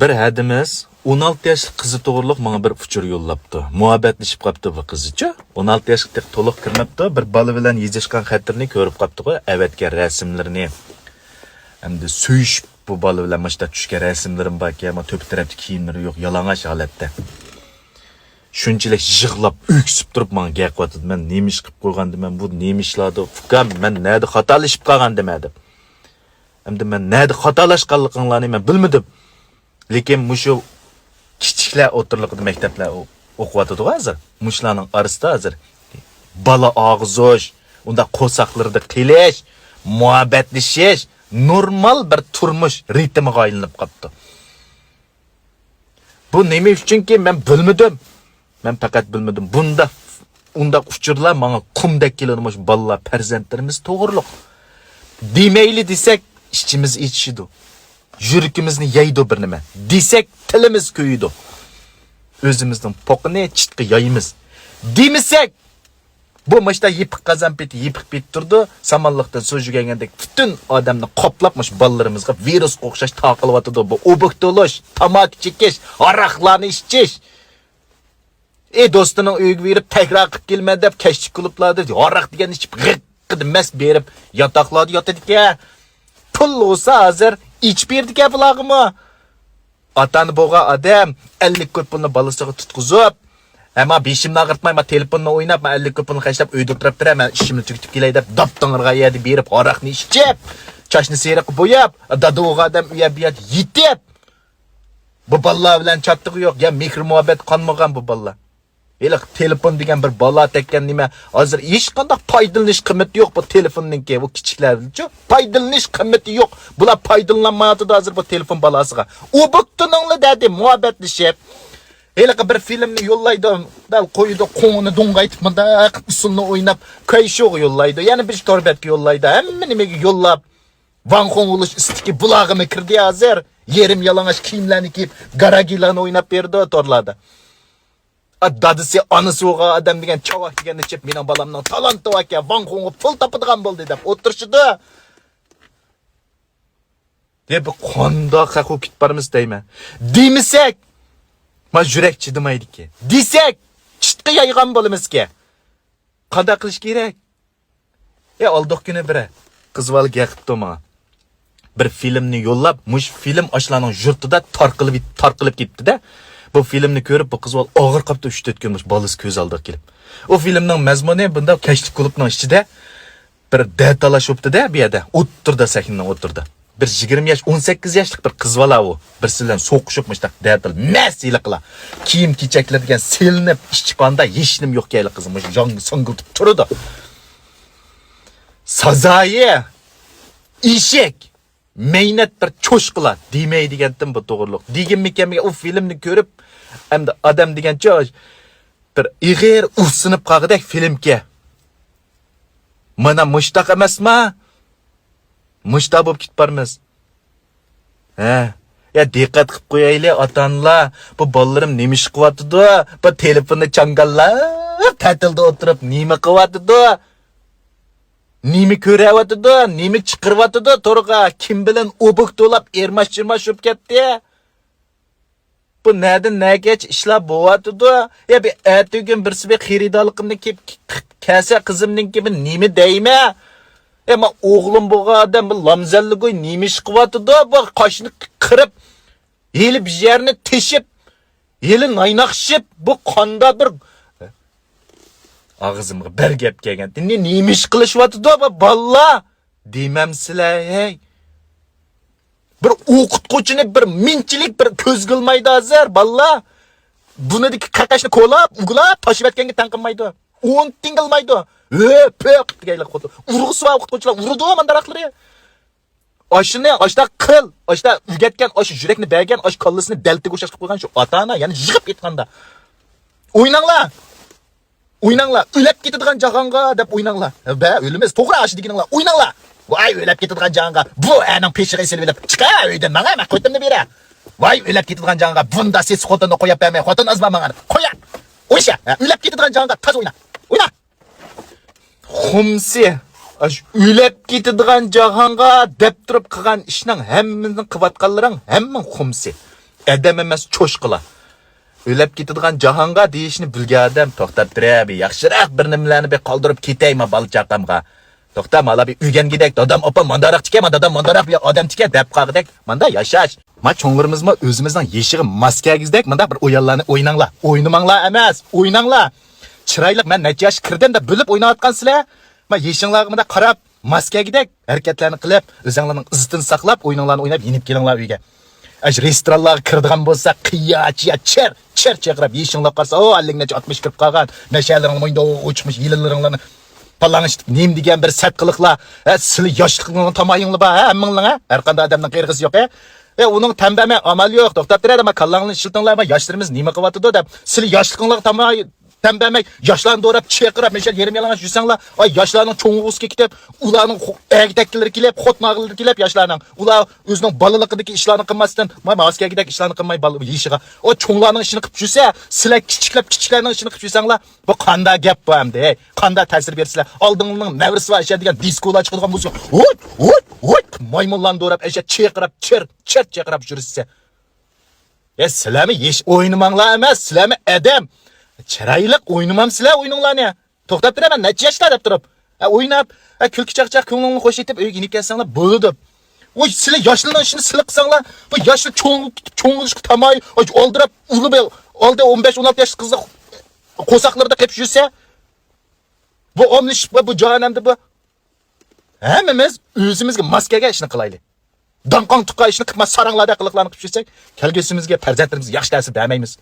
Bir hadimiz 16 yoshli qizi to'g'riliq menga bir uchur yo'llabdi. Muhabbatlashib qopti bu qizicha. 16 yoshga to'liq kirmabdi. Bir bola bilan yezishgan xatlarni ko'rib qopdi-ku, avatga rasmlarini. Hamda suyishib bu bola bilan mashta tushgan rasmlarim borki, ammo to'p tarafda kiyimlari yo'q, yalang'och holatda. Shunchalik yig'lab, o'ksib turib menga gap qildi. Men nima ish qilib qo'ygandim, men bu nima ishlardi? Fukam, men nada xatolashib qolgandim dedim. Hamda men nada xatolashganligimni men bilmadim. Lekin mushu kichiklar o'tirliqda maktablar o'qiyotdi hozir. Mushlarning orasida hozir bola og'zish, unda qo'saqlarda qilish, muhabbatlashish, normal bir turmush ritmiga aylanib qopti. Bu nima uchunki men bilmadim. Men faqat bilmadim. Unda uchurlar menga qumdek kelinmoq bolalar farzandlarimiz to'g'riliq. Demayli desak, ichimiz ichishidi. Yurikimizni yeydi bir nima. Desek tilimiz kuyidi. O'zimizning poqini chitqi yayimiz. Demisek bu mashta yipiq qazan peti yipiq pet turdi. Samonliqdan so'jigandek butun odamni qoplabmış balalarimizga virus o'xshash taqilib bu obuk to'lish, tamak chekish, aroqlarni ichish. Do'stining uyiga berib takrar qilib kelma deb kashlik klublarda aroq degan ichib g'iqqidi mas berib yotoqlarda yotadi-ku. Pul olsa hozir iç berdik ya bulağımı. Atanı boğa adam 50 ko'p pulni balasiga tutqizib, ama beshimni ag'irtmayman, telefonda o'ynab, men 50 ko'p pulni qashlab uyda turib turaman, ishimni tugitib kelay deb daptangirga yedi berib, aroqni ichib, chashni seriq bo'yab, dadog'a adam uyab yetib. Bu bolalar bilan chattig'i yo'q, ya mehr muhabbet qonmagan bu bolalar. Elə telefon degan bir bola tekkan nima, hozir hech qanday foydalanish qiymati yo'q bu telefonninki, bu kichiklarning-chi. Foydalanish qiymati yo'q. Bular foydalanmayapti hozir bu telefon balasiga. U buktuningli dedi muhabbatlashib. Elə bir filmni yollaydi, dal qo'ydi, qo'ngini do'ngaytib, bunda usulni o'ynab, kayshoq yollaydi. Yana bir torbatga yollaydi. Hamma nimaga yollab. Van Xong ulush istiki bulag'imi kirdi hozir. Yerim yalang'och kiyimlarni kiyib, garagilarni o'ynab berdi torlarda. Dadisi anası oğa adam degan chavaq deganni chep mening balamning talanti bor ekan, Van Xongga pul topadigan bo'ldi deb o'tirishdi. Deb qandoq haqib ketib boramiz deyman. Demisak, men yurak chidamaydi-ki. Desak, chitqi yaygan bo'lamiz-ki. Qanday qilish kerak? Oldiq kuni biri qizval gaqibdi menga. Bir filmni yo'llab, mush film ashlarning yurtida tarqilib ketdi-da. Bu filmni ko'rib, bu qizval og'ir qapda 3-4 kunmuş balasi ko'z oldiga kelib. O filmning mazmuni bunda kashlik klubning ichida bir datalash o'pdi-da, bu yerda o'tirdi sahnada o'tirdi. Bir 20 yosh, 18 yoshlik bir qizvala u. Birsidan so'qishibmiş datal. Masila qila. Kiyim kechaklar degan selinib ishchiqanda hech nim yo'q kayli qizim, jong singiltib turdi. Sazoyi eshik meynat bir cho'shqilar demaydigandim bu to'g'riliq. Deganmikan u filmni ko'rib, hamda odam degan joy bir ig'ir usinib qolgandek filmga. Mana mushtaq emasmi? Mushtaq bo'lib ketib bormiz. Ya diqqat qilib qo'yaylik ota-onalar, bu bolalarim nima ish qilyapti? Bu telefonni changallab, ta'tilda o'tirib nima qilyapti? Nimi ko'ryapti, nimi chiqiryapti to'rga, kim bilan obuk to'lab ermash-chirmash bo'lib ketdi. Bu nereden nagacha ishlar bo'lyapti? Ya bir ertaga birsi bir xaridorligimni kelsa qizimning gibi nima deyma? Men o'g'lim bo'lgan odam bu lamzalligoy nima ish qilyapti? Bu qoshni qirib, yeli bir yerni teshib, yeli naynaqshib, bu qanda bir ağzımga bir gap kelgan. Nima ish qilishyapti bu balla? Demamsizlar, hey. Bir o'qituvchini bir minchilik bir ko'z qilmaydi hozir balla. Bunidagi qaqashni qo'lab, uglab tashib etganga tanqinmaydi. 10 tingilmaydi. Pöp degaylar qo'ydi. Urg'isi va o'qituvchilar urdi mandaraqlari. Ashda qil, ashda ugatgan, ash yurakni bergan, ash kallasini daltiga o'xshash qilib qo'ygan shu ota-ona, ya'ni yig'ib ketganda. O'ynanglar. O'ynanglar, o'lab ketadigan jahonga deb o'ynanglar. Ba, o'limiz to'g'ri ash deganinglar. O'ynanglar. Voy, o'lab ketadigan jahonga. Bu aning peshiga silib deb chiqa uydan menga qo'ytimni bera. Voy, o'lab ketadigan jahonga bunda siz xotinni qo'yib bermay, xotin azma menga. Qo'ying. O'sha, o'lab ketadigan jahonga taz o'yna. O'yna. Xumsi, ash o'lab ketadigan jahonga deb turib qilgan ishning hammasining qilayotganlaring hamma xumsi. adam emas cho'shqila. O'lab ketadigan jahonga deyishni bilgan odam to'xtab turadi. Yaxshiroq bir nimalarni bir qoldirib ketaymi bola chaqamga. To'xtam, mana bir uygangidak dadam opa mandaroq tikama, dadam mandaroq bir odam tikka deb qaqdak. Manda yashash. Ma cho'ng'larimizmi o'zimizning yeshig'i maskagizdak manda bir o'yinlarni o'ynanglar. O'ynamanglar emas, o'ynanglar. Chiroyli men necha yosh kirdim deb bilib o'ynayotgansizlar. Ma yeshinglarga manda qarab maskagidek harakatlarni qilib, o'zinglarning izzatini saqlab, o'yinlarni o'ynab yenib kelinglar uyga. Aş restoranlarga kirdigan bo'lsa, qiyachiya cher chaqirib yeshinglar qarsa, o 50-60 kirib qolgan, nashalaring mo'yinda o'chmish yillarlaringlarni palangish nim degan bir sat qiliqlar, sizlar yoshliqlarning tamoyinglar bor, hammanglar, har qanday odamning qirg'isi yo'q. Uning tambama amal yo'q, to'xtab turadi, ma kallangni shiltinglar, ma yoshlarimiz nima qilyapti deb, sizlar yoshliqlarning tamoyi tembemek yaşlarını doğrayıp çekirip mesela yerim yalana yüzsenler ay yaşlarının çoğunluğu gidip ularının erkekleri kilip xotnağıları kilip yaşlarının ular özünün balılıkındaki işlerini kılmasından askere gidip işlerini kılmayı balı yiyişiğe o çoğunlarının işini kıp jüse sizler küçüklerinin işini kıp jüsenler bu kanda gap bu hem de kanda tesir verirseler aldığının nevrisi var işe diyen diskolar çıkıdığın müzik maymunlarını doğrayıp eşe çekirip çekirip jürüse sizlerimi yeş oynamanlar emez sizlerimi edem Çıraylık oynamam sizlar o'yininglarni. To'xtab turaman, necha yoshlar deb turib. O'ynab, kulki chaqchaq ko'nglingni xo'sh etib uyga inib kelsanglar bo'ldi. Oy, sizlar yoshlarning ishini sizlar qilsanglar, bu yoshli cho'ng'ilish tamoy, oldirib, ulib, oldi 15-16 yoshli qizni qo'saqlarda qilib yursa, bu omnish bu jahannamda bu. Hammamiz o'zimizga maskaga ishni qilaylik. Danqon tuqqan ishni qilmas saranglarda qiliqlarni qilib yursak, kelgusimizga farzandlarimizga yaxshi ta'sir bermaymiz.